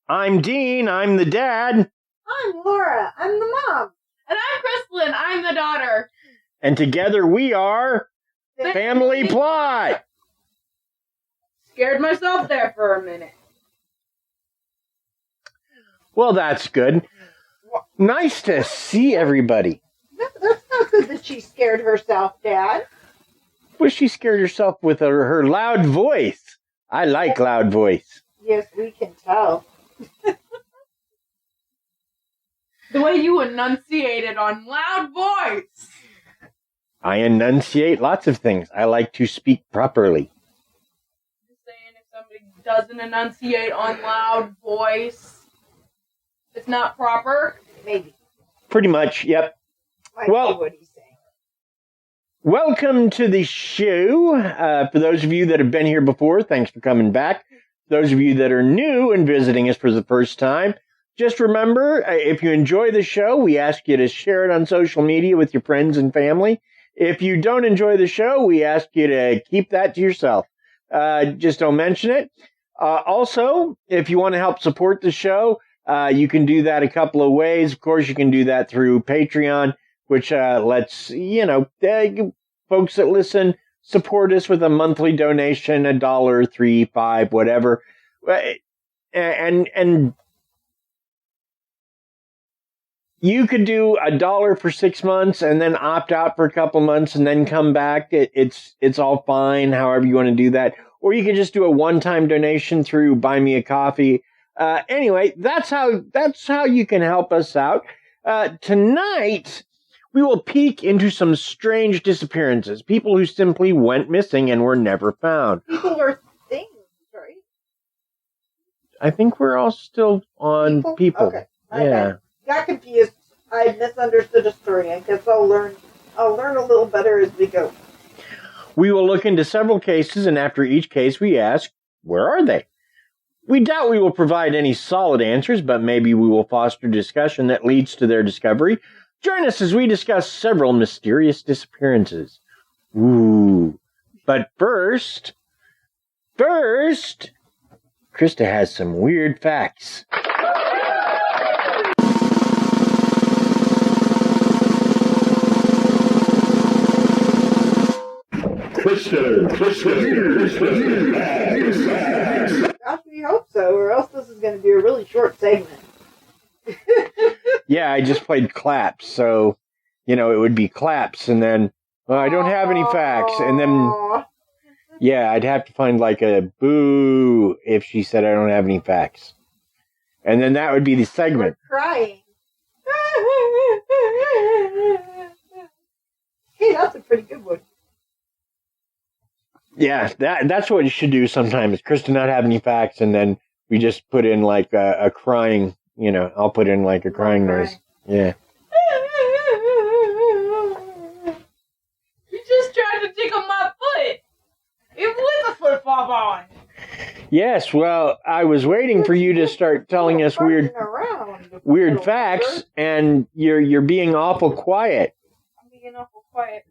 I'm Dean, I'm the dad. I'm Laura, I'm the mom. And I'm Krystlyn, I'm the daughter. And together we are Family Plot. Scared myself there for a minute. Well, that's good. Nice to see everybody. No, that's not good that she scared herself, Dad. Well, she scared herself with her loud voice. I like loud voice. Yes, we can tell. The way you enunciated on loud voice. I enunciate lots of things. I like to speak properly. Just saying, if somebody doesn't enunciate on loud voice, it's not proper. Maybe. Pretty much, yep. I Well, see what he's saying. Welcome to the show. For those of you that have been here before, thanks for coming back. Those of you that are new and visiting us for the first time, just remember, if you enjoy the show, we ask you to share it on social media with your friends and family. If you don't enjoy the show, we ask you to keep that to yourself. Just don't mention it. Also, if you want to help support the show, you can do that a couple of ways. Of course, you can do that through Patreon, which lets, folks that listen support us with a monthly donation, $1, $3, $5, whatever. And you could do $1 for 6 months and then opt out for a couple months and then come back. It's all fine, however you want to do that. Or you could just do a one-time donation through Buy Me a Coffee. Anyway, that's how you can help us out. Tonight, we will peek into some strange disappearances. People who simply went missing and were never found. People are things, right? I think we're all still on people. Okay. Yeah. Got confused. I misunderstood a story. I guess I'll learn a little better as we go. We will look into several cases, and after each case we ask, where are they? We doubt we will provide any solid answers, but maybe we will foster discussion that leads to their discovery. Join us as we discuss several mysterious disappearances. Ooh. But first, Krysta has some weird facts. Krysta. Gosh, we hope so, or else this is going to be a really short segment. Yeah, I just played claps, so, it would be claps, and then, well, I don't have any facts, and then, yeah, I'd have to find like a boo if she said I don't have any facts. And then that would be the segment. We're crying. Hey, that's a pretty good one. Yeah, that's what you should do sometimes. Krysta not have any facts, and then we just put in like a crying, I'll put in like a crying noise. Yeah. You just tried to tickle my foot. It with a flip-flop on. Yes, well, I was waiting for you to start telling us weird facts, and you're being awful quiet. I'm being awful quiet.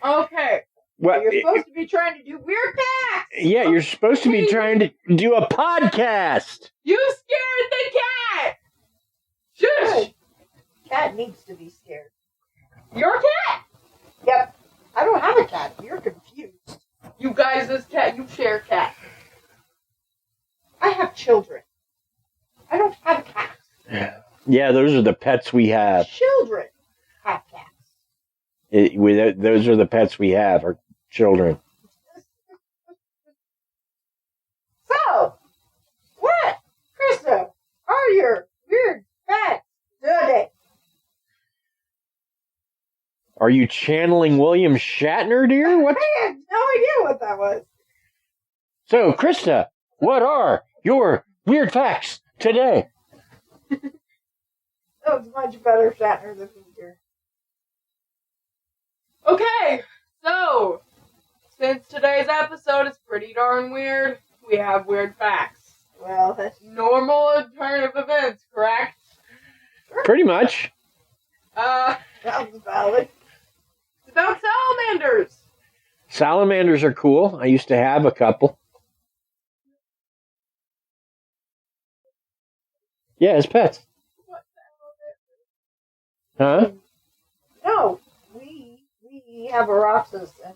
Okay. Well, you're supposed to be trying to do weird facts. Yeah, you're supposed to be trying to do a podcast. You scared the cat. Shush. Good. Cat needs to be scared. Your cat? Yep. I don't have a cat. You're confused. You guys, this cat, you share cat. I have children. I don't have a cat. Yeah, those are the pets we have. Children have cats. Those are the pets we have, our children. So, what, Krysta, are your Are you channeling William Shatner, dear? What? I had no idea what that was. So, Krysta, what are your weird facts today? That was much better Shatner than Peter. Okay, so since today's episode is pretty darn weird, we have weird facts. Well, that's Normal turn of events, correct? Pretty much. sounds valid. It's about salamanders. Salamanders are cool. I used to have a couple. Yeah, as pets. What the hell is Huh? No, we have a Roxas, and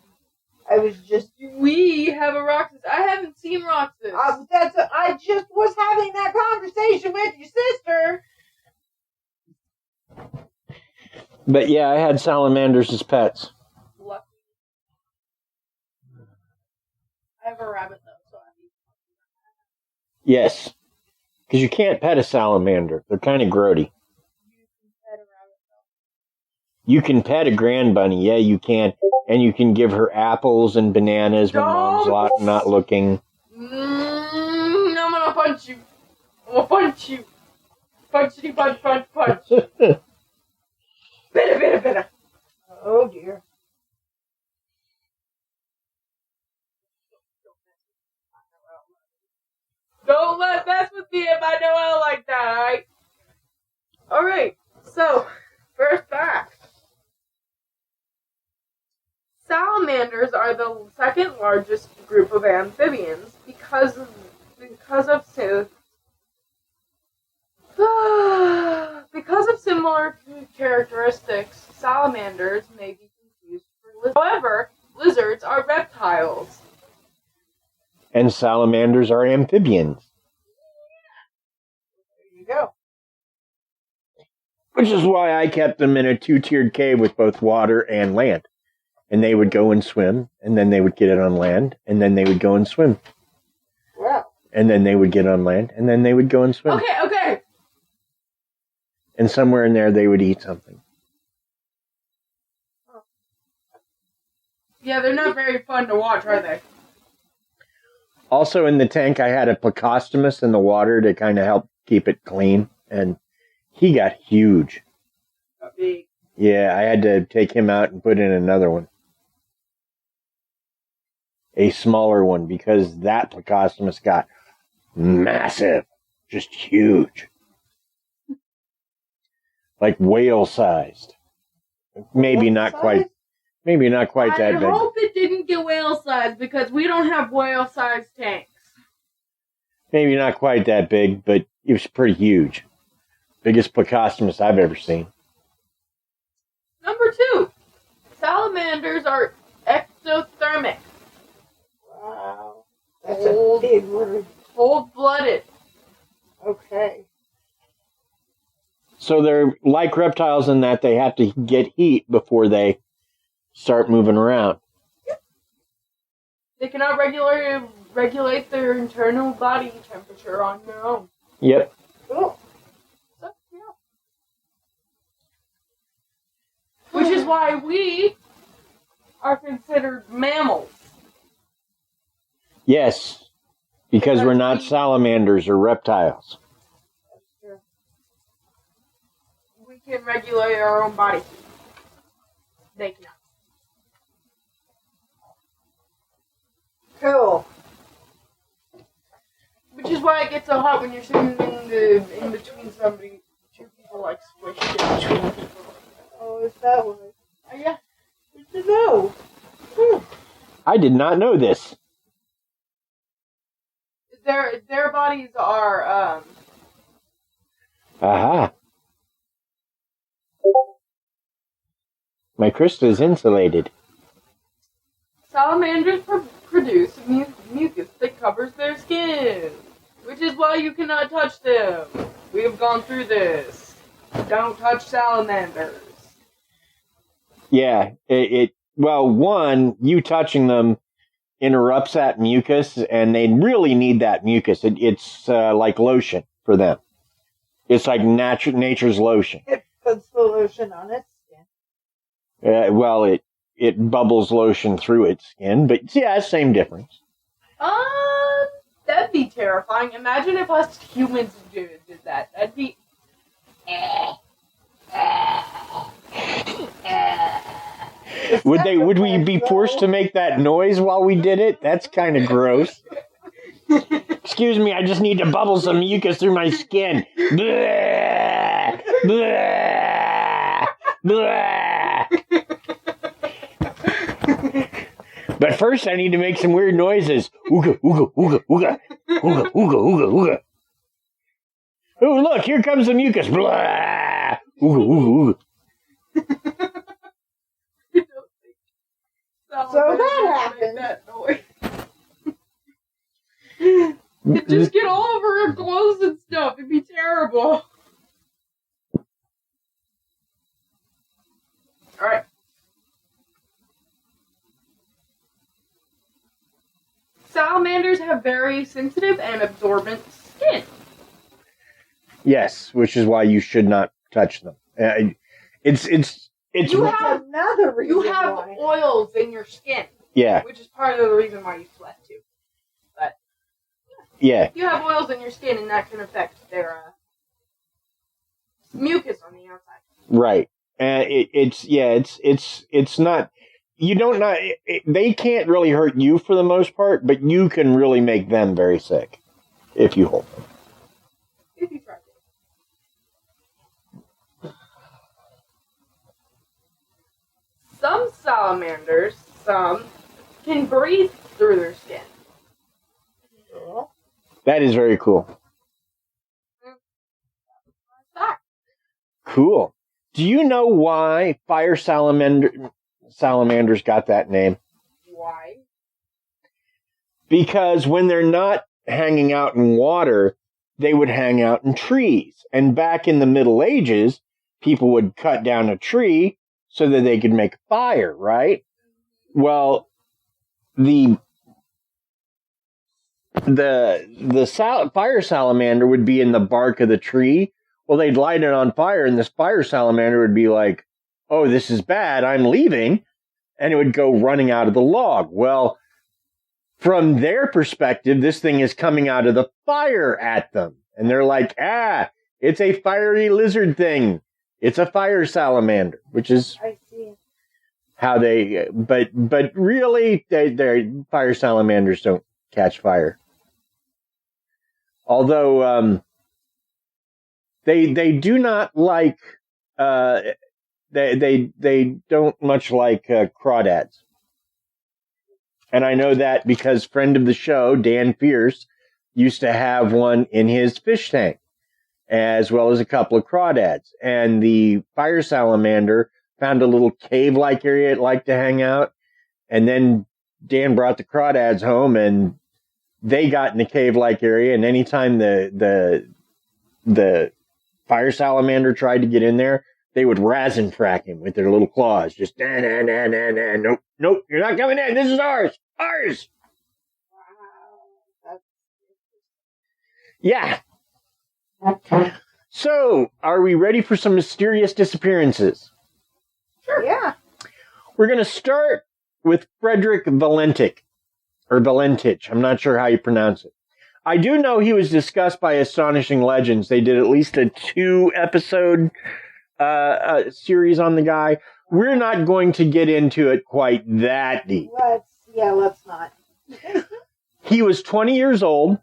I was just it? We have a Roxas. I haven't seen Roxas. I just was having that conversation with your sister. But yeah, I had salamanders as pets. Lucky. I have a rabbit though, so Yes. Because you can't pet a salamander. They're kind of grody. you can pet a rabbit You can pet a grand bunny. Yeah, you can. And you can give her apples and bananas when mom's not looking. though. I'm gonna punch you. I'm gonna punch you. Punchity punch punch punch. Bitta. Oh dear. Don't let mess with me if I know I like that, alright? Alright, so, first fact. Salamanders are the second largest group of amphibians because of similar characteristics. Salamanders may be confused for lizards. However, lizards are reptiles. And salamanders are amphibians. There you go. Which is why I kept them in a two-tiered cave with both water and land. And they would go and swim, and then they would get it on land, and then they would go and swim. Well, And then they would get on land, and then they would go and swim. Okay. And somewhere in there they would eat something. Yeah, they're not very fun to watch, are they? Also in the tank I had a plecostomus in the water to kind of help keep it clean. And he got huge. Big. Yeah, I had to take him out and put in another one. A smaller one, because that plecostomus got massive. Just huge. Like whale-sized. Maybe not quite that big. I hope it didn't get whale-sized because we don't have whale-sized tanks. Maybe not quite that big, but it was pretty huge. Biggest plecostomus I've ever seen. Number 2. Salamanders are ectothermic. wow. That's a big word. Cold-blooded. Okay. So they're like reptiles in that they have to get heat before they start moving around. They cannot regulate their internal body temperature on their own. Yep. Cool. So, yeah. Which is why we are considered mammals. Yes. Because we're not salamanders or reptiles. That's true. We can regulate our own body heat. They cannot. Cool. Which is why it gets so hot when you're sitting in between somebody. Two people like squished in between people. Oh, is that what? Oh, yeah. Good to know. I did not know this. Their bodies are Aha. My Krysta is insulated. salamanders produce mucus that covers their skin, which is why you cannot touch them. We have gone through this. Don't touch salamanders. Yeah, well, one, you touching them interrupts that mucus, and they really need that mucus. It's like lotion for them. It's like nature's lotion. It puts the lotion on its skin. Well, it bubbles lotion through its skin, but yeah, same difference. That'd be terrifying. Imagine if us humans did that. That'd be. Would we be forced to make that noise while we did it? That's kind of gross. Excuse me, I just need to bubble some mucus through my skin. Blah, blah, blah. But first I need to make some weird noises. Ooga, ooga, ooga, ooga. Ooga, ooga, ooga, ooga. Oh, look, here comes the mucus. Blah. Ooga, ooga, ooga. So that happened. That noise. It'd just get all over her clothes and stuff. It'd be terrible. Alright. Salamanders have very sensitive and absorbent skin. Yes, which is why you should not touch them. It's You have another reason. You have why. oils in your skin. Yeah. Which is part of the reason why you sweat too. But yeah. you have oils in your skin, and that can affect their mucus on the outside. Right. It's not. You don't know. They can't really hurt you for the most part, but you can really make them very sick if you hold them. If you try to. Some salamanders, can breathe through their skin. That is very cool. Cool. Do you know why fire salamanders got that name? Why? Because when they're not hanging out in water, they would hang out in trees. And back in the Middle Ages, people would cut down a tree so that they could make a fire, right? Well, the fire salamander would be in the bark of the tree. Well, they'd light it on fire, and this fire salamander would be like, oh, this is bad, I'm leaving. And it would go running out of the log. Well, from their perspective, this thing is coming out of the fire at them. And they're like, it's a fiery lizard thing. It's a fire salamander, which is I see. how they, but really, their fire salamanders don't catch fire. Although, they do not like, they don't much like crawdads. And I know that because friend of the show, Dan Fierce, used to have one in his fish tank, as well as a couple of crawdads. And the fire salamander found a little cave-like area it liked to hang out. And then Dan brought the crawdads home, and they got in the cave-like area. And anytime the fire salamander tried to get in there, they would razzin-frack him with their little claws. Just, nope, you're not coming in. This is ours. Ours. Wow. Yeah. So, are we ready for some mysterious disappearances? Sure. Yeah. We're going to start with Frederick Valentich, or Valentich. I'm not sure how you pronounce it. I do know he was discussed by Astonishing Legends. They did at least a 2-episode series on the guy. We're not going to get into it quite that deep. Let's not. He was 20 years old.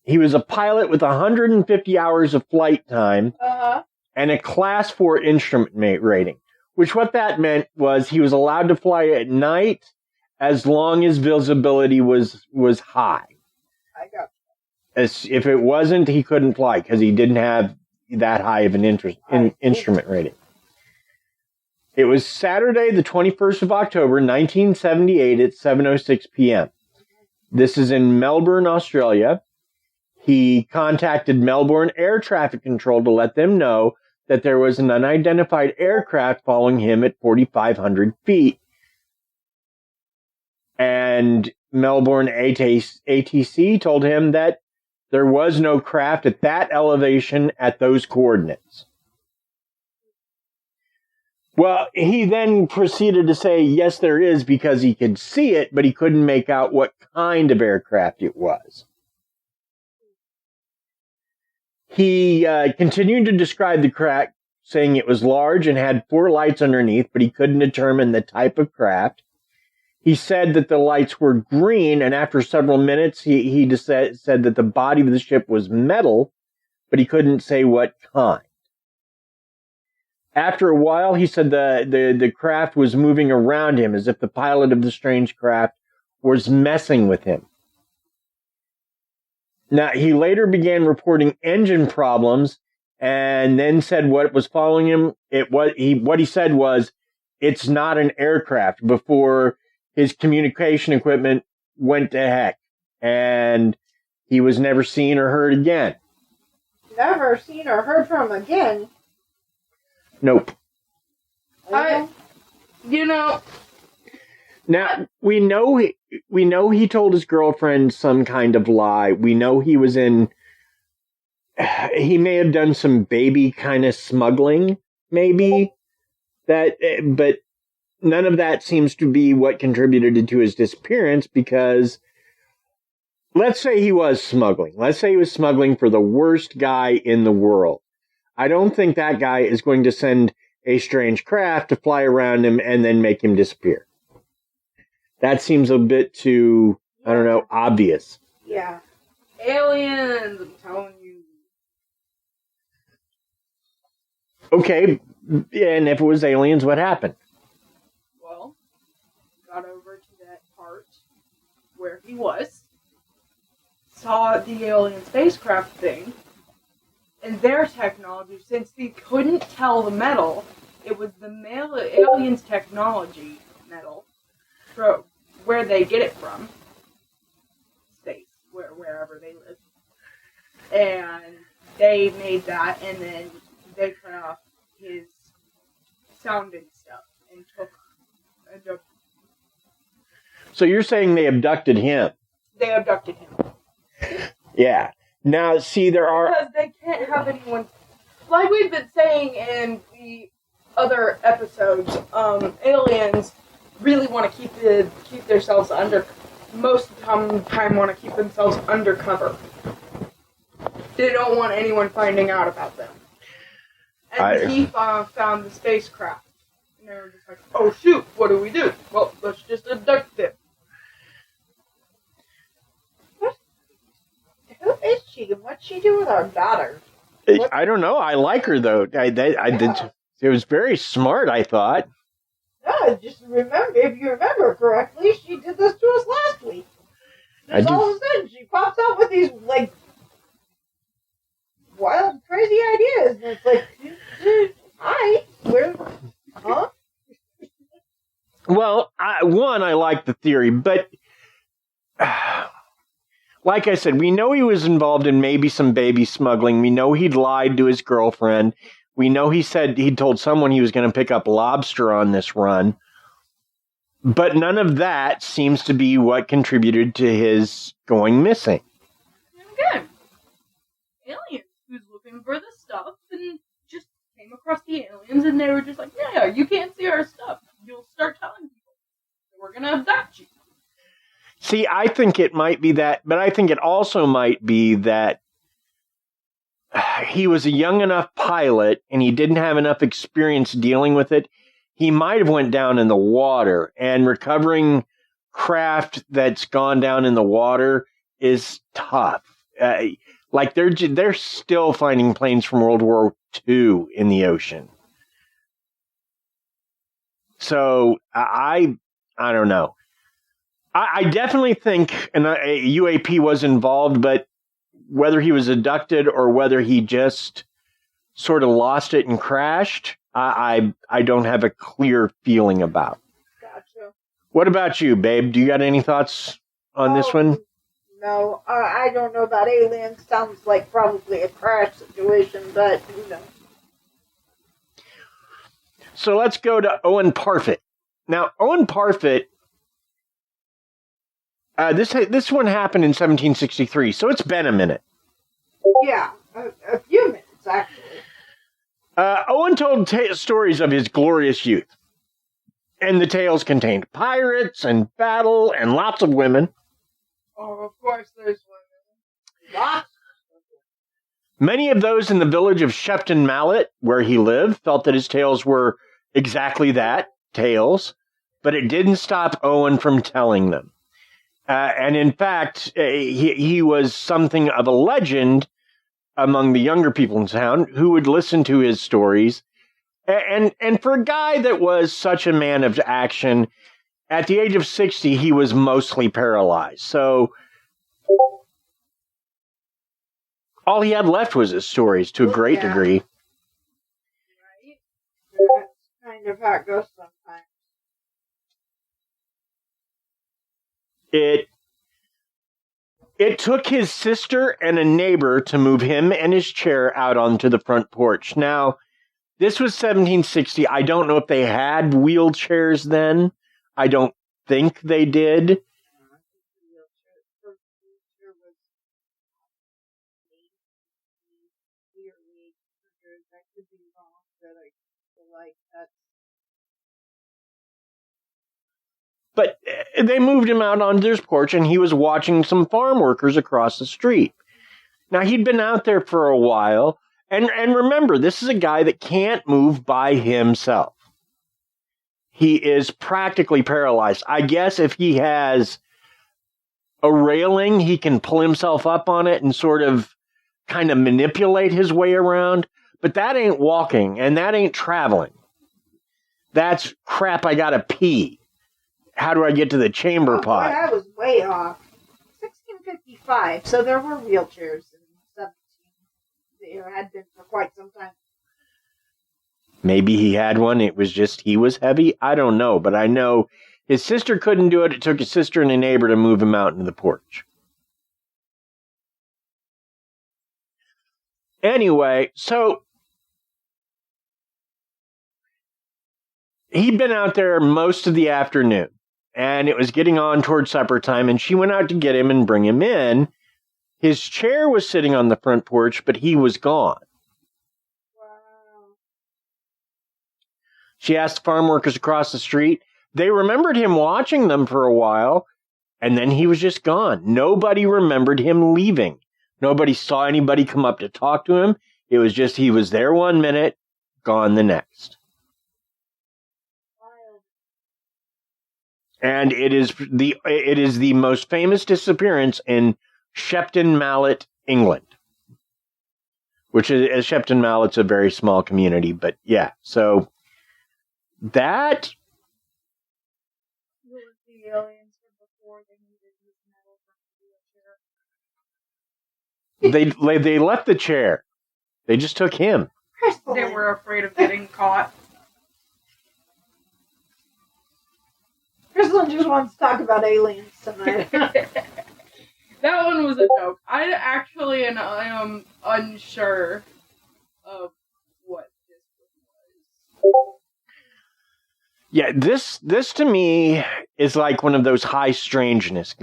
He was a pilot with 150 hours of flight time and a Class 4 instrument rating, which what that meant was he was allowed to fly at night as long as visibility was high. I got If it wasn't, he couldn't fly because he didn't have that high of an instrument rating. It was Saturday, the 21st of October, 1978 at 7:06 p.m. This is in Melbourne, Australia. He contacted Melbourne Air Traffic Control to let them know that there was an unidentified aircraft following him at 4,500 feet. And Melbourne ATC told him that there was no craft at that elevation at those coordinates. Well, he then proceeded to say, yes, there is, because he could see it, but he couldn't make out what kind of aircraft it was. He continued to describe the craft, saying it was large and had 4 lights underneath, but he couldn't determine the type of craft. He said that the lights were green, and after several minutes, he said that the body of the ship was metal, but he couldn't say what kind. After a while, he said the craft was moving around him as if the pilot of the strange craft was messing with him. Now, he later began reporting engine problems and then said what was following him. What he said was, it's not an aircraft, before his communication equipment went to heck. And he was never seen or heard again. Never seen or heard from again? Nope. Oh. Now, we know he told his girlfriend some kind of lie. We know he may have done some baby kind of smuggling, maybe. But none of that seems to be what contributed to his disappearance, because let's say he was smuggling. Let's say he was smuggling for the worst guy in the world. I don't think that guy is going to send a strange craft to fly around him and then make him disappear. That seems a bit too, I don't know, obvious. Yeah. Aliens, I'm telling you. Okay, and if it was aliens, what happened? Well, got over to that part where he was, saw the alien spacecraft thing, and their technology, since they couldn't tell the metal, it was the aliens' technology metal, where they get it from, space, wherever they live, and they made that, and then they cut off his sounding stuff and took. So you're saying they abducted him? They abducted him. Yeah. Now, see, there are... Because they can't have anyone... Like we've been saying in the other episodes, aliens really want to keep themselves under... Most of the time want to keep themselves undercover. They don't want anyone finding out about them. And he found the spacecraft. And they were just like, oh shoot, what do we do? Well, let's just abduct them. Who is she and what's she do with our daughter? I don't know. I like her, though. It was very smart, I thought. No, just remember, if you remember correctly, she did this to us last week. Just all of a sudden, she pops out with these, like, wild, crazy ideas. And it's like, hi, huh? Well, I like the theory, but like I said, we know he was involved in maybe some baby smuggling. We know he'd lied to his girlfriend. We know he said he'd told someone he was going to pick up lobster on this run. But none of that seems to be what contributed to his going missing. Again, aliens who's looking for the stuff and just came across the aliens and they were just like, yeah, you can't see our stuff. You'll start telling people. We're going to abduct you. See, I think it might be that, but I think it also might be that he was a young enough pilot and he didn't have enough experience dealing with it. He might have went down in the water, and recovering craft that's gone down in the water is tough. Like they're still finding planes from World War II in the ocean. So I don't know. I definitely think a UAP was involved, but whether he was abducted or whether he just sort of lost it and crashed, I don't have a clear feeling about. Gotcha. What about you, babe? Do you got any thoughts on this one? No, I don't know about aliens. Sounds like probably a crash situation, but who knows? So let's go to Owen Parfitt. Now, Owen Parfitt, this one happened in 1763, so it's been a minute. Yeah, a few minutes, actually. Owen told stories of his glorious youth. And the tales contained pirates and battle and lots of women. Oh, of course there's women. Lots. Many of those in the village of Shepton Mallet, where he lived, felt that his tales were exactly that, tales, but it didn't stop Owen from telling them. And in fact, he was something of a legend among the younger people in town who would listen to his stories. And for a guy that was such a man of action, at the age of 60, he was mostly paralyzed. So all he had left was his stories to a great degree. Right? That's kind of how it goes sometimes. It took his sister and a neighbor to move him and his chair out onto the front porch. Now, this was 1760. I don't know if they had wheelchairs then. I don't think they did. But they moved him out onto his porch, and he was watching some farm workers across the street. Now, he'd been out there for a while, and remember, this is a guy that can't move by himself. He is practically paralyzed. I guess if he has a railing, he can pull himself up on it and sort of kind of manipulate his way around, but that ain't walking, and that ain't traveling. That's crap, I gotta pee. How do I get to the chamber pot? Boy, I was way off. 1655, so there were wheelchairs in 17. There had been for quite some time. Maybe he had one. It was just he was heavy. I don't know, but I know his sister couldn't do it. It took his sister and a neighbor to move him out into the porch. Anyway, so he'd been out there most of the afternoon. And it was getting on towards supper time, and she went out to get him and bring him in. His chair was sitting on the front porch, but he was gone. Wow. She asked farm workers across the street. They remembered him watching them for a while, and then he was just gone. Nobody remembered him leaving. Nobody saw anybody come up to talk to him. It was just he was there one minute, gone the next. And it is the most famous disappearance in Shepton Mallet, England. Which is Shepton Mallet's a very small community, but yeah. So that The aliens before they needed his metal they left the chair. They just took him. They were afraid of getting caught. Kristen just wants to talk about aliens tonight. That one was a joke. I am unsure of what this one was. Yeah, this to me is like one of those high strangeness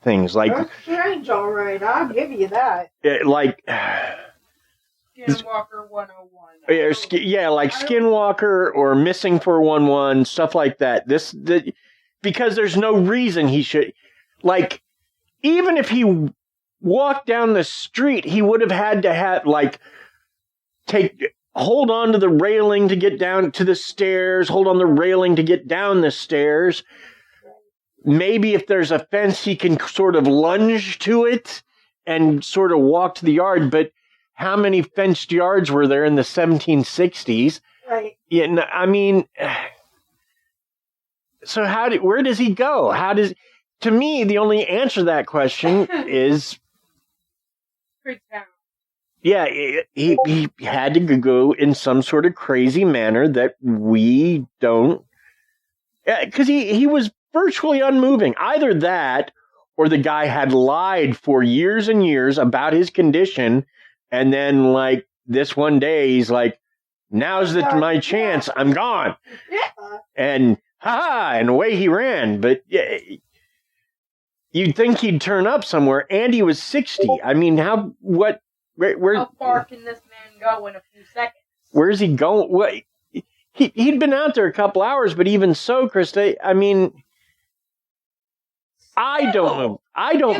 things. Like That's strange, all right. I'll give you that. Like Skinwalker 101. Like Skinwalker or Missing 411, stuff like that. Because there's no reason he should, like, even if he walked down the street, he would have had to have, like, hold on to the railing to get down to the stairs, hold on the railing to get down the stairs. Maybe if there's a fence, he can sort of lunge to it and sort of walk to the yard, but how many fenced yards were there in the 1760s? Right. Yeah, I mean, so where does he go? To me, the only answer to that question is, yeah, he had to go in some sort of crazy manner that we don't, because he was virtually unmoving. Either that, or the guy had lied for years and years about his condition. And then, like, this one day, he's like, now's my chance. I'm gone. Yeah. And, and away he ran. But yeah, you'd think he'd turn up somewhere. And he was 60. I mean, where how far can this man go in a few seconds? Where's he going? What? He'd been out there a couple hours, but even so, Krysta, I mean, I don't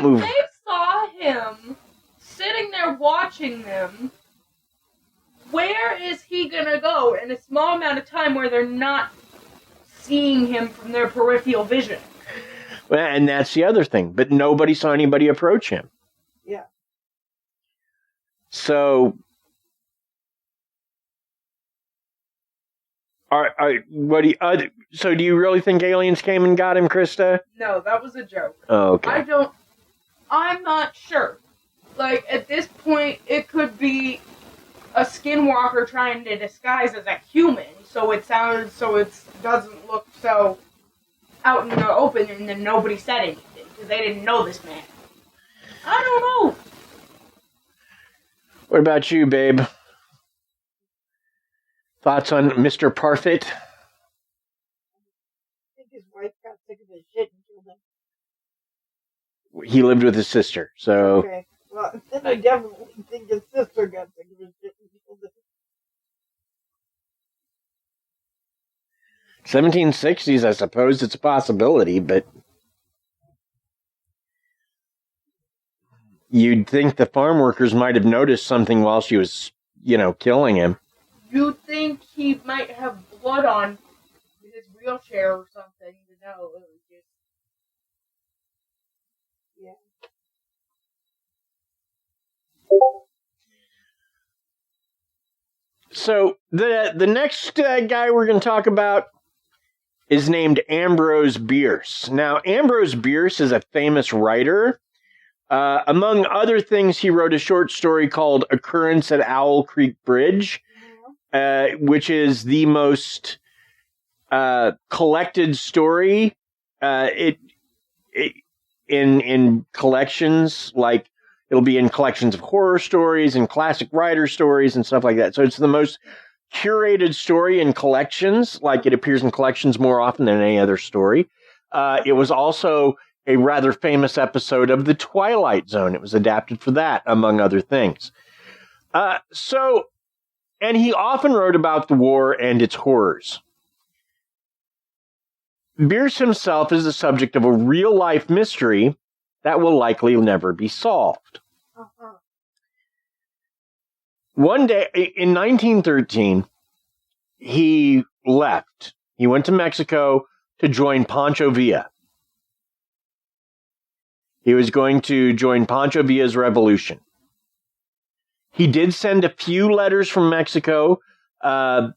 move. If they saw him sitting there watching them, where is he gonna go in a small amount of time where they're not seeing him from their peripheral vision? Well, and that's the other thing. But nobody saw anybody approach him. Yeah. So, so do you really think aliens came and got him, Krysta? No, that was a joke. Oh, okay. I'm not sure. Like, at this point, it could be a skinwalker trying to disguise as a human, so it doesn't look so out in the open, and then nobody said anything, because they didn't know this man. I don't know. What about you, babe? Thoughts on Mr. Parfitt? I think his wife got sick of his shit and killed him. He lived with his sister, so... Okay. Well, then I definitely think his sister got sick of his shit and killed him. 1760s, I suppose it's a possibility, but... You'd think the farm workers might have noticed something while she was, killing him. You think he might have blood on his wheelchair or something to know it was just... Yeah. So, the next guy we're going to talk about is named Ambrose Bierce. Now, Ambrose Bierce is a famous writer. Among other things, he wrote a short story called Occurrence at Owl Creek Bridge, which is the most collected story in collections. Like, it'll be in collections of horror stories and classic writer stories and stuff like that. So it's the most curated story in collections. Like, it appears in collections more often than any other story. It was also a rather famous episode of The Twilight Zone. It was adapted for that, among other things. And he often wrote about the war and its horrors. Bierce himself is the subject of a real-life mystery that will likely never be solved. Uh-huh. One day, in 1913, he left. He went to Mexico to join Pancho Villa. He was going to join Pancho Villa's revolution. He did send a few letters from Mexico, but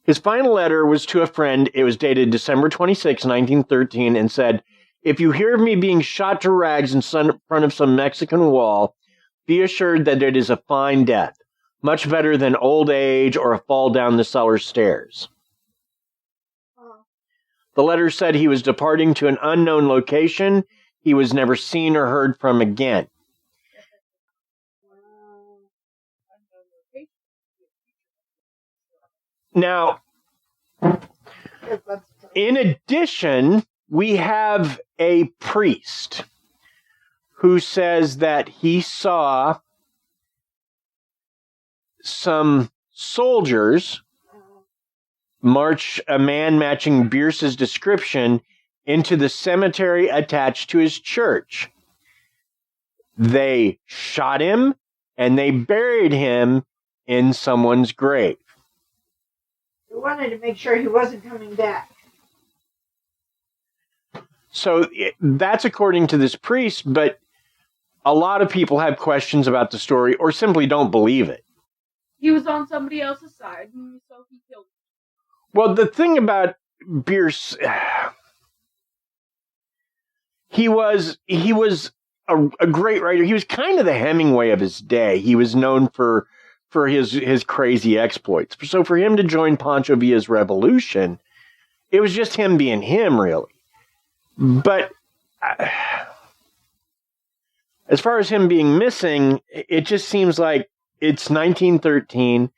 his final letter was to a friend. It was dated December 26, 1913, and said, "If you hear of me being shot to rags in front of some Mexican wall, be assured that it is a fine death, much better than old age or a fall down the cellar stairs." The letter said he was departing to an unknown location. He was never seen or heard from again. Now, in addition, we have a priest who says that he saw some soldiers march a man matching Bierce's description into the cemetery attached to his church. They shot him and they buried him in someone's grave. They wanted to make sure he wasn't coming back. So that's according to this priest, but a lot of people have questions about the story or simply don't believe it. He was on somebody else's side, and so he killed him. Well, the thing about Bierce, he was a great writer. He was kind of the Hemingway of his day. He was known for his crazy exploits. So for him to join Pancho Villa's revolution, it was just him being him, really. But as far as him being missing, it just seems like it's 1913.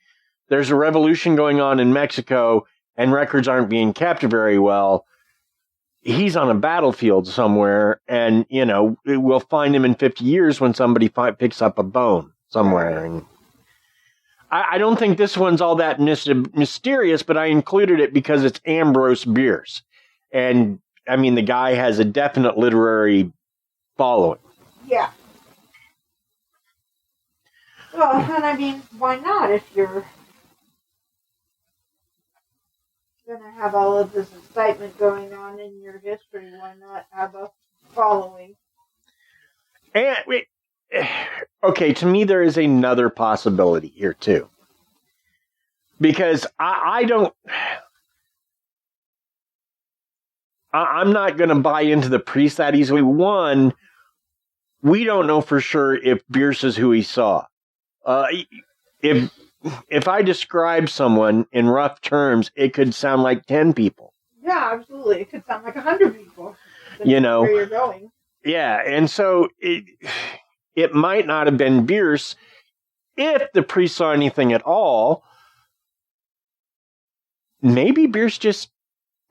There's a revolution going on in Mexico, and records aren't being kept very well. he's on a battlefield somewhere, and, we'll find him in 50 years when somebody picks up a bone somewhere. Right. And I don't think this one's all that mysterious, but I included it because it's Ambrose Bierce. And, I mean, the guy has a definite literary following. Yeah. Well, and I mean, why not if you're going to have all of this excitement going on in your history? Why not have a following? And okay, to me, there is another possibility here, too. Because I'm not going to buy into the priest that easily. One, we don't know for sure if Bierce is who he saw. If I describe someone in rough terms, it could sound like 10 people. Yeah, absolutely. It could sound like 100 people. Where you're going. Yeah, and so it might not have been Bierce. If the priest saw anything at all, maybe Bierce just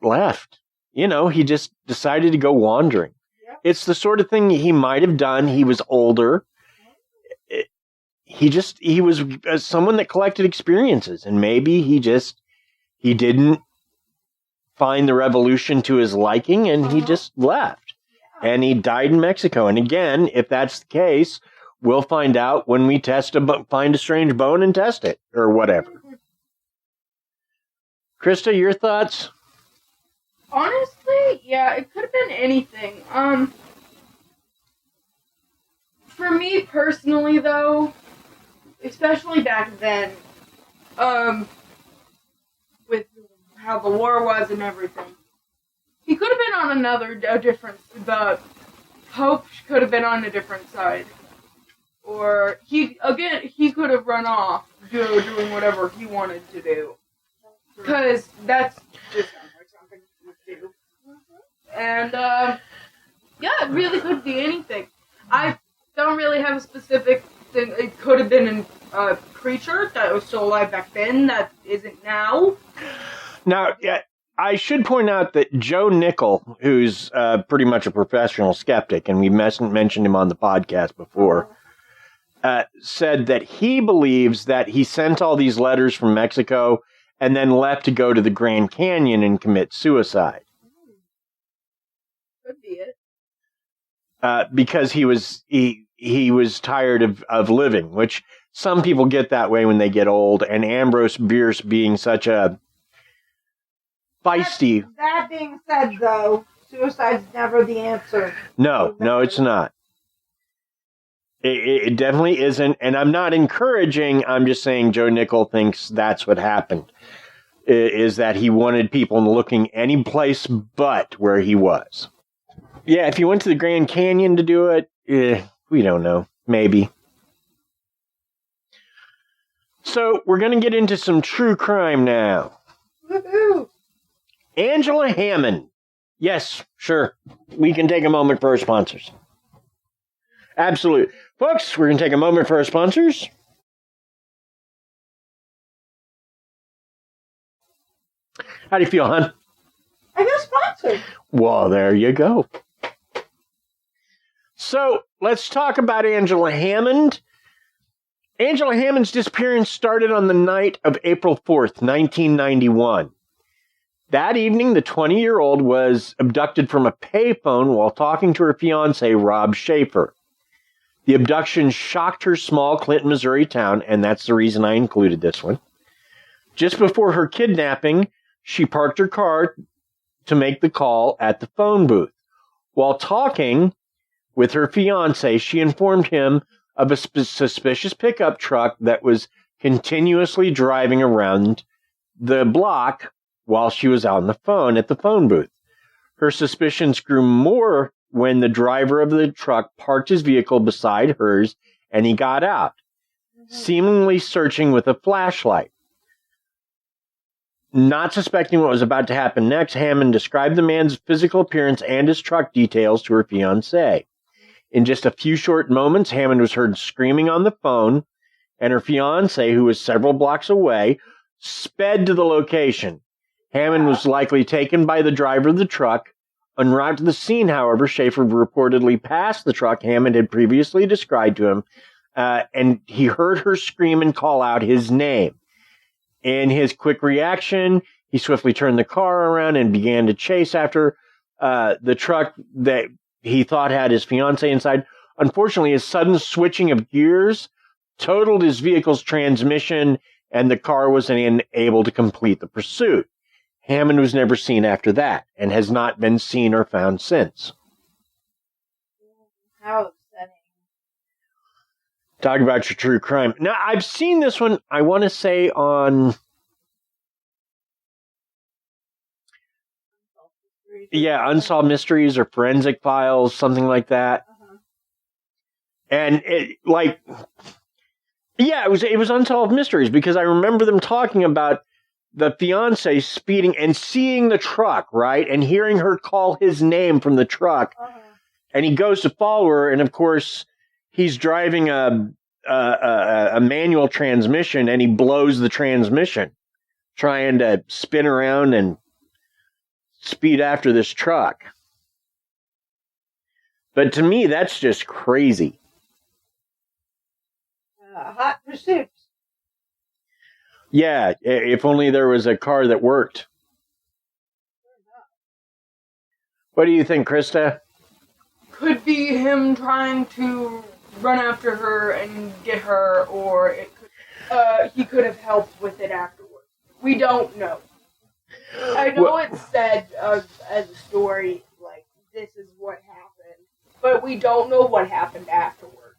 left. He just decided to go wandering. Yep. It's the sort of thing he might have done. He was older. He was someone that collected experiences, and maybe he didn't find the revolution to his liking, and he just left. Yeah. And he died in Mexico. And again, if that's the case, we'll find out when we find a strange bone and test it, or whatever. Krysta, your thoughts? Honestly, yeah, it could have been anything. For me personally, though, especially back then, with how the war was and everything, he could have been on the Pope could have been on a different side. Or, he could have run off, doing whatever he wanted to do. Because that's just like something he would do. And, yeah, it really could be anything. I don't really have a specific thing. It could have been a creature that was still alive back then that isn't now. Now, yeah, I should point out that Joe Nickel, who's pretty much a professional skeptic, and we mentioned him on the podcast before, said that he believes that he sent all these letters from Mexico and then left to go to the Grand Canyon and commit suicide. Could be it. Because he was tired of living, which some people get that way when they get old, and Ambrose Bierce being such a feisty... That being said, though, suicide's never the answer. No, it's not. It definitely isn't, and I'm not encouraging, I'm just saying Joe Nickel thinks that's what happened, is that he wanted people looking any place but where he was. Yeah, if he went to the Grand Canyon to do it, we don't know. Maybe. So, we're going to get into some true crime now. Woohoo! Angela Hammond. Yes, sure. We can take a moment for our sponsors. Absolutely. Folks, we're going to take a moment for our sponsors. How do you feel, hon? I feel sponsored. Well, there you go. So, let's talk about Angela Hammond. Angela Hammond's disappearance started on the night of April 4th, 1991. That evening, the 20-year-old was abducted from a payphone while talking to her fiancé, Rob Schaefer. The abduction shocked her small Clinton, Missouri town, and that's the reason I included this one. Just before her kidnapping, she parked her car to make the call at the phone booth. While talking with her fiancé, she informed him of a suspicious pickup truck that was continuously driving around the block while she was on the phone at the phone booth. Her suspicions grew more when the driver of the truck parked his vehicle beside hers and he got out, seemingly searching with a flashlight. Not suspecting what was about to happen next, Hammond described the man's physical appearance and his truck details to her fiancé. In just a few short moments, Hammond was heard screaming on the phone, and her fiancé, who was several blocks away, sped to the location. Hammond was likely taken by the driver of the truck, En route to the scene, however, Schaefer reportedly passed the truck Hammond had previously described to him, and he heard her scream and call out his name. In his quick reaction, he swiftly turned the car around and began to chase after the truck that he thought had his fiancée inside. Unfortunately, his sudden switching of gears totaled his vehicle's transmission, and the car was unable to complete the pursuit. Hammond was never seen after that and has not been seen or found since. How upsetting. Talk about your true crime. Now, I've seen this one, I want to say, on... Unsolved Mysteries or Forensic Files, something like that. Uh-huh. And it was Unsolved Mysteries, because I remember them talking about the fiancé speeding and seeing the truck, right? And hearing her call his name from the truck. Uh-huh. And he goes to follow her, and of course, he's driving a manual transmission, and he blows the transmission, trying to spin around and speed after this truck. But to me, that's just crazy. Hot pursuit. Yeah, if only there was a car that worked. What do you think, Krysta? Could be him trying to run after her and get her, or he could have helped with it afterwards. We don't know. I know it's said as a story, like, this is what happened, but we don't know what happened afterwards.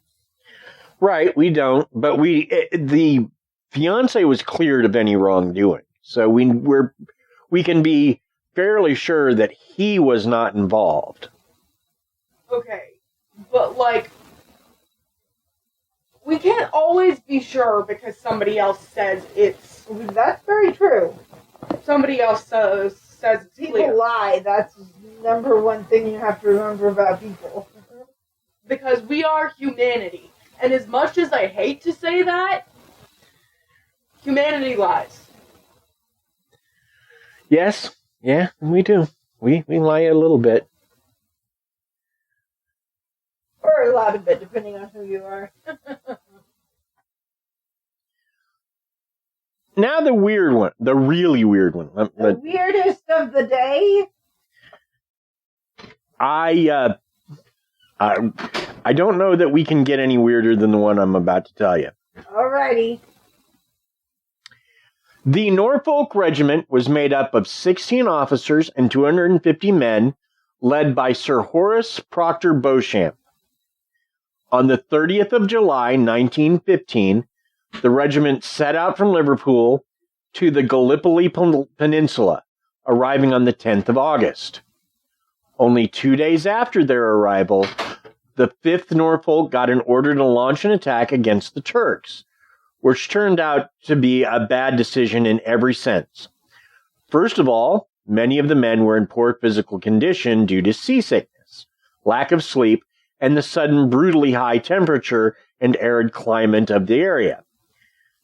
Right, we don't, but the fiancé was cleared of any wrongdoing, so we can be fairly sure that he was not involved. Okay, but, like, we can't always be sure because somebody else says it's... That's very true. Somebody else says it's People clear. lie. That's number one thing you have to remember about people. Because we are humanity. And as much as I hate to say that, humanity lies. Yes, yeah, we do. We lie a little bit. Or a lot of it, depending on who you are. Now the weird one, the really weird one. The weirdest of the day? I don't know that we can get any weirder than the one I'm about to tell you. Alrighty. The Norfolk Regiment was made up of 16 officers and 250 men, led by Sir Horace Proctor Beauchamp. On the 30th of July, 1915, the regiment set out from Liverpool to the Gallipoli Peninsula, arriving on the 10th of August. Only 2 days after their arrival, the 5th Norfolk got an order to launch an attack against the Turks, which turned out to be a bad decision in every sense. First of all, many of the men were in poor physical condition due to seasickness, lack of sleep, and the sudden brutally high temperature and arid climate of the area.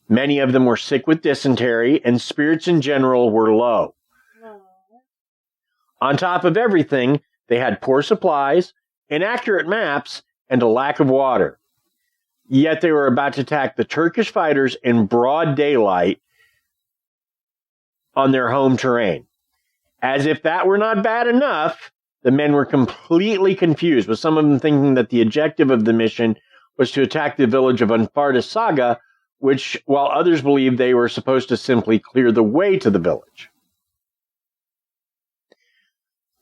Many of them were sick with dysentery, and spirits in general were low. On top of everything, they had poor supplies, inaccurate maps, and a lack of water. Yet they were about to attack the Turkish fighters in broad daylight on their home terrain. As if that were not bad enough, the men were completely confused, with some of them thinking that the objective of the mission was to attack the village of Anfardasaga, while others believed they were supposed to simply clear the way to the village.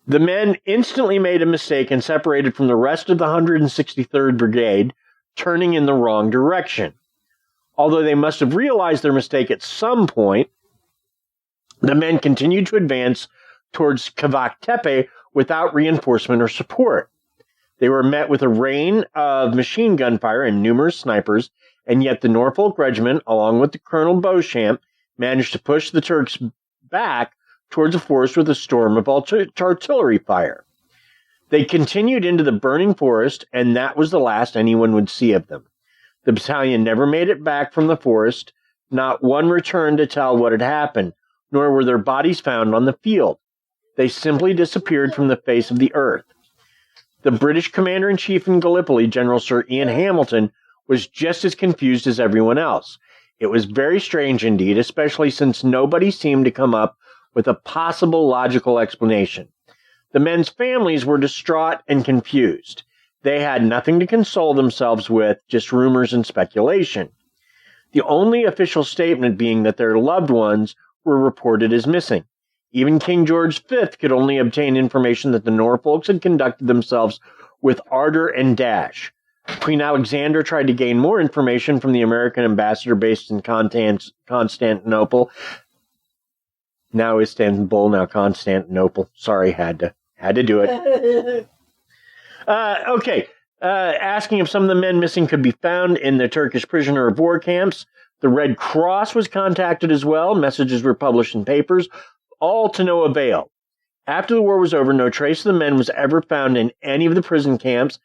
The men instantly made a mistake and separated from the rest of the 163rd Brigade, turning in the wrong direction. Although they must have realized their mistake at some point, the men continued to advance towards Kavak Tepe without reinforcement or support. They were met with a rain of machine gun fire and numerous snipers, and yet the Norfolk Regiment, along with the Colonel Beauchamp, managed to push the Turks back towards the forest with a storm of artillery fire. They continued into the burning forest, and that was the last anyone would see of them. The battalion never made it back from the forest. Not one returned to tell what had happened, nor were their bodies found on the field. They simply disappeared from the face of the earth. The British Commander-in-Chief in Gallipoli, General Sir Ian Hamilton, was just as confused as everyone else. It was very strange indeed, especially since nobody seemed to come up with a possible logical explanation. The men's families were distraught and confused. They had nothing to console themselves with, just rumors and speculation. The only official statement being that their loved ones were reported as missing. Even King George V could only obtain information that the Norfolks had conducted themselves with ardor and dash. Queen Alexandra tried to gain more information from the American ambassador based in Constantinople. Now Istanbul, now Constantinople. Sorry, had to do it. Asking if some of the men missing could be found in the Turkish prisoner of war camps. The Red Cross was contacted as well. Messages were published in papers, all to no avail. After the war was over, no trace of the men was ever found in any of the prison camps.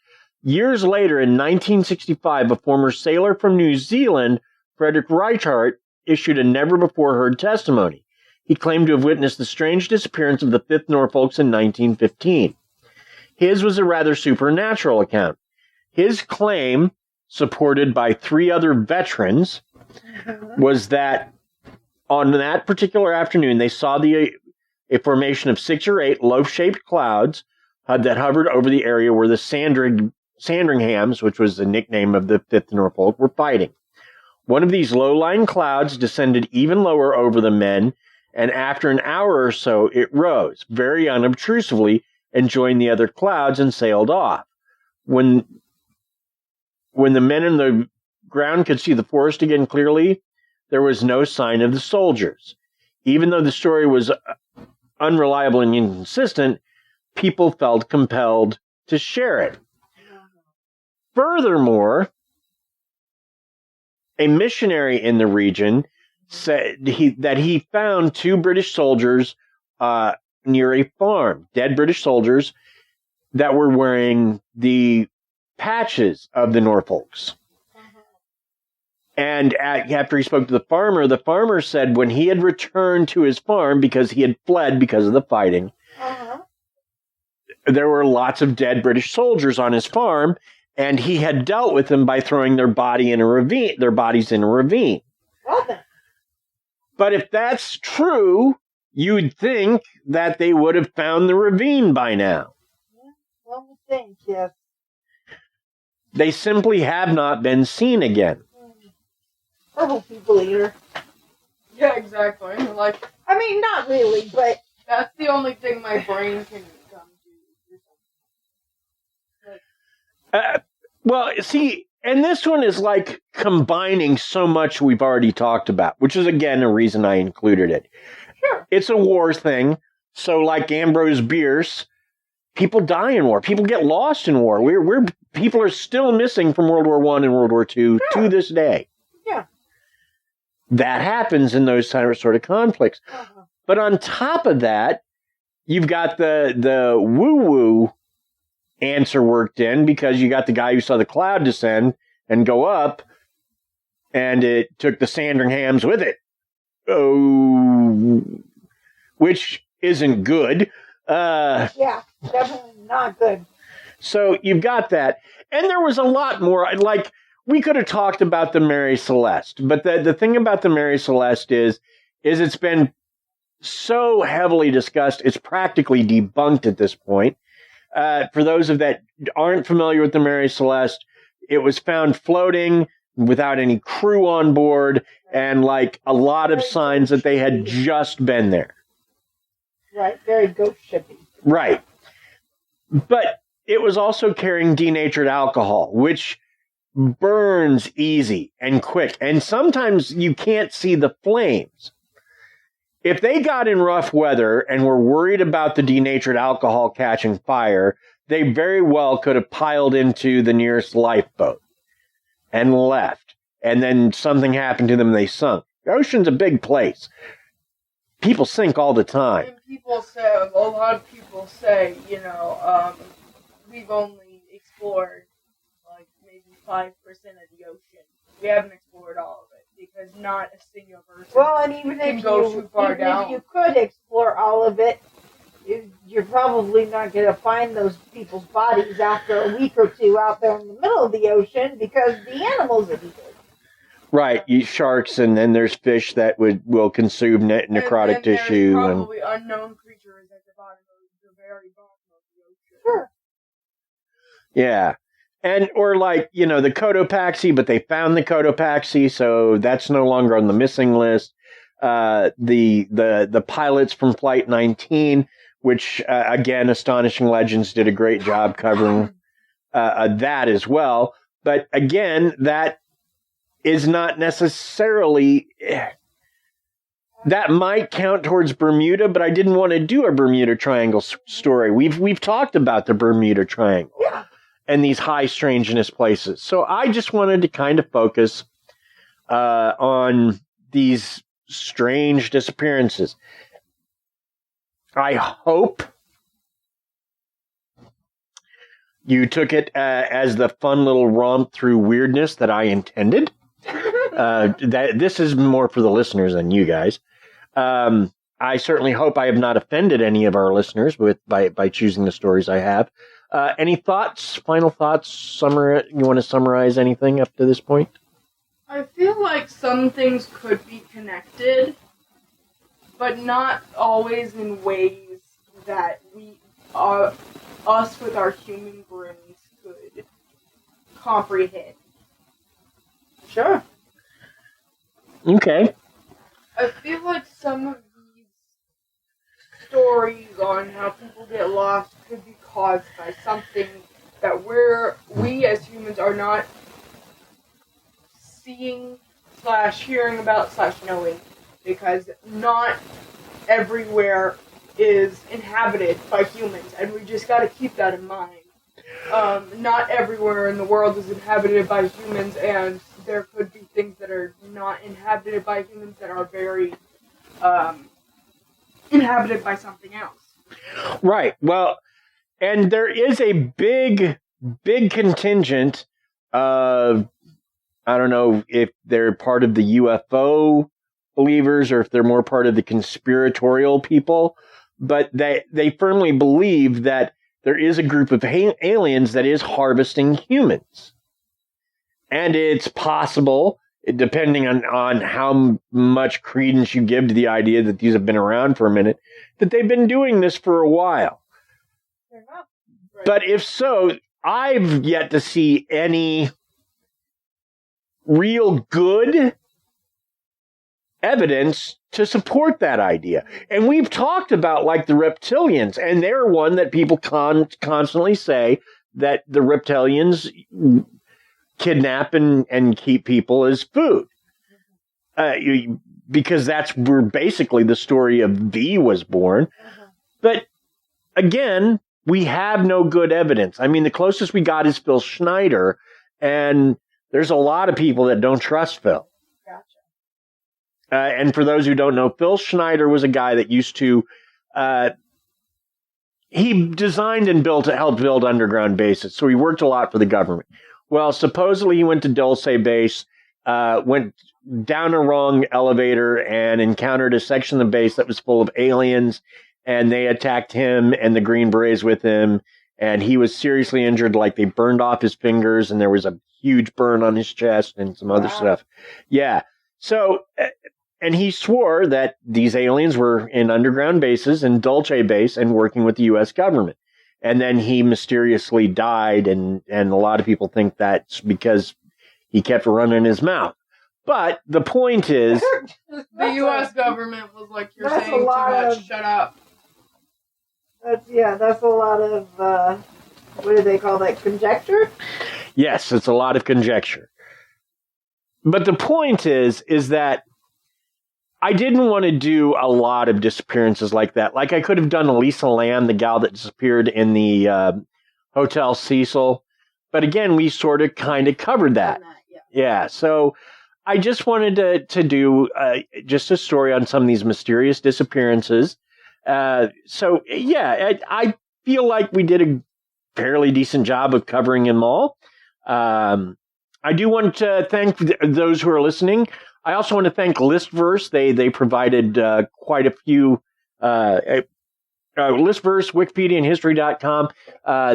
Years later, in 1965, a former sailor from New Zealand, Frederick Valentich, issued a never-before-heard testimony. He claimed to have witnessed the strange disappearance of the 5th Norfolks in 1915. His was a rather supernatural account. His claim, supported by 3 other veterans, was that on that particular afternoon, they saw a formation of 6 or 8 loaf-shaped clouds that hovered over the area where the Sandringhams, which was the nickname of the 5th Norfolk, were fighting. One of these low-lying clouds descended even lower over the men, and after an hour or so, it rose, very unobtrusively, and joined the other clouds and sailed off. When the men in the ground could see the forest again clearly, there was no sign of the soldiers. Even though the story was unreliable and inconsistent, people felt compelled to share it. Furthermore, a missionary in the region said that he found 2 British soldiers near a farm, dead British soldiers that were wearing the patches of the Norfolks. And after he spoke to the farmer said when he had returned to his farm because he had fled because of the fighting, there were lots of dead British soldiers on his farm, and he had dealt with them by throwing their bodies in a ravine. Well then. But if that's true, you'd think that they would have found the ravine by now. Yeah, one would think, yes. They simply have not been seen again. Purple people eater. Yeah, exactly. Like, I mean, not really, but that's the only thing my brain can come to. Well, see, and this one is like combining so much we've already talked about, which is, again, a reason I included it. Sure. It's a war thing. So like Ambrose Bierce, people die in war. People get lost in war. People are still missing from World War I and World War II to this day. Yeah. That happens in those sort of conflicts. But on top of that, you've got the woo-woo answer worked in because you got the guy who saw the cloud descend and go up, and it took the Sandringhams with it. Oh, which isn't good. Yeah, definitely not good. So you've got that. And there was a lot more. Like, we could have talked about the Mary Celeste, but the thing about the Mary Celeste is it's been so heavily discussed, it's practically debunked at this point. For those of that aren't familiar with the Mary Celeste, it was found floating without any crew on board and like a lot of signs that they had just been there. Right, very ghost shippy. Right. But it was also carrying denatured alcohol, which burns easy and quick. And sometimes you can't see the flames. If they got in rough weather and were worried about the denatured alcohol catching fire, they very well could have piled into the nearest lifeboat and left. And then something happened to them and they sunk. The ocean's a big place. People sink all the time. And people say, a lot of people say, we've only explored like maybe 5% of the ocean. We haven't explored all of it because not a single person Well, and even if can go too far down. if you could explore all of it, you're probably not going to find those people's bodies after a week or two out there in the middle of the ocean because the animals are eaten. Right, sharks, and then there's fish that will consume necrotic tissue. There's probably unknown creatures at the bottom of the very bottom of the ocean. Sure. Yeah. Or like, the Cotopaxi, but they found the Cotopaxi, so that's no longer on the missing list. The pilots from Flight 19, which, again, Astonishing Legends did a great job covering that as well. But again, that is not necessarily... That might count towards Bermuda, but I didn't want to do a Bermuda Triangle story. We've talked about the Bermuda Triangle and these high strangeness places. So I just wanted to kind of focus on these strange disappearances. I hope you took it as the fun little romp through weirdness that I intended. This is more for the listeners than you guys. I certainly hope I have not offended any of our listeners by choosing the stories I have. Any thoughts, final thoughts? You want to summarize anything up to this point? I feel like some things could be connected, but not always in ways that us with our human brains could comprehend. Sure. Okay. I feel like some of these stories on how people get lost could be caused by something that we as humans are not seeing / hearing about / knowing, because not everywhere is inhabited by humans, and we just got to keep that in mind. Not everywhere in the world is inhabited by humans, and there could be things that are not inhabited by humans that are very inhabited by something else. Right. Well, and there is a big contingent of, I don't know if they're part of the UFO believers or if they're more part of the conspiratorial people, but they firmly believe that there is a group of aliens that is harvesting humans. And it's possible, depending on how much credence you give to the idea that these have been around for a minute, that they've been doing this for a while. They're not. Right. But if so, I've yet to see any real good evidence to support that idea. And we've talked about like the reptilians, and they're one that people constantly say that the reptilians kidnap and keep people as food. Because that's where basically the story of V was born. But again, we have no good evidence. I mean, the closest we got is Phil Schneider, and there's a lot of people that don't trust Phil. And for those who don't know, Phil Schneider was a guy that used to, he designed and helped build underground bases. So he worked a lot for the government. Well, supposedly he went to Dulce Base, went down a wrong elevator and encountered a section of the base that was full of aliens, and they attacked him and the Green Berets with him, and he was seriously injured. Like, they burned off his fingers, and there was a huge burn on his chest and some other stuff. Yeah. So, and he swore that these aliens were in underground bases in Dulce Base and working with the U.S. government. And then he mysteriously died, and a lot of people think that's because he kept running his mouth. But the point is... the U.S. government was like, you're saying too much, shut up. That's a lot of, what do they call that, conjecture? Yes, it's a lot of conjecture. But the point is that I didn't want to do a lot of disappearances like that. Like, I could have done Elisa Lam, the gal that disappeared in the Hotel Cecil. But again, we sort of kind of covered that. Yeah, so I just wanted to do just a story on some of these mysterious disappearances. So, yeah, I feel like we did a fairly decent job of covering them all. I do want to thank those who are listening. I also want to thank Listverse. They provided quite a few Listverse, Wikipedia, and History.com.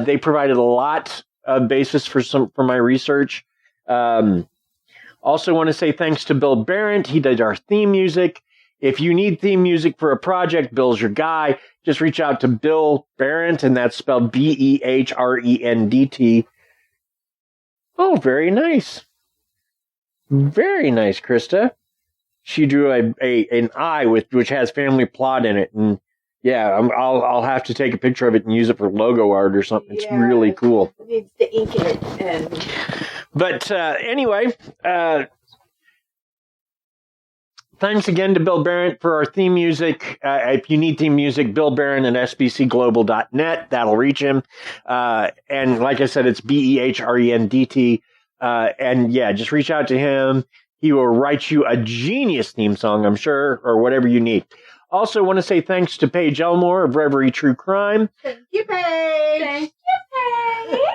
They provided a lot of basis for my research. Also want to say thanks to Bill Barrett. He did our theme music. If you need theme music for a project, Bill's your guy. Just reach out to Bill Barrett, and that's spelled Behrendt. Oh, very nice. Very nice, Krysta. She drew an eye which has family plot in it, and yeah, I'll have to take a picture of it and use it for logo art or something. It's really cool. It needs the ink in it. But anyway, thanks again to Bill Barrett for our theme music. If you need theme music, Bill Barrett at sbcglobal.net. That'll reach him. And like I said, it's Behrendt. And yeah, just reach out to him. He will write you a genius theme song, I'm sure, or whatever you need. Also want to say thanks to Paige Elmore of Reverie True Crime. Thank you, Paige. Thank you,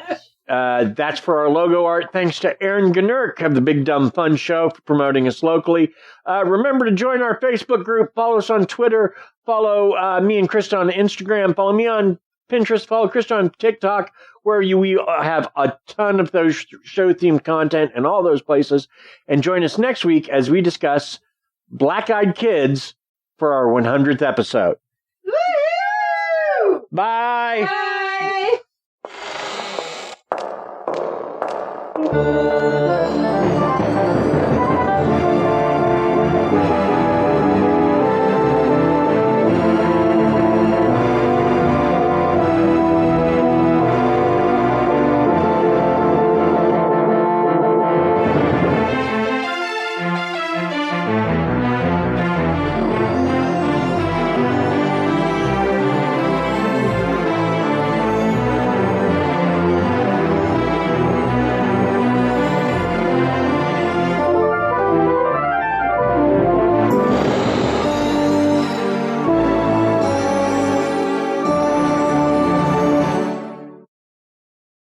Paige. That's for our logo art. Thanks to Aaron Gnurk of the Big Dumb Fun Show for promoting us locally. Remember to join our Facebook group. Follow us on Twitter. Follow me and Krysta on Instagram. Follow me on Pinterest. Follow Krysta on TikTok, where we have a ton of those show-themed content in all those places. And join us next week as we discuss Black-Eyed Kids for our 100th episode. Woo! Bye! Bye!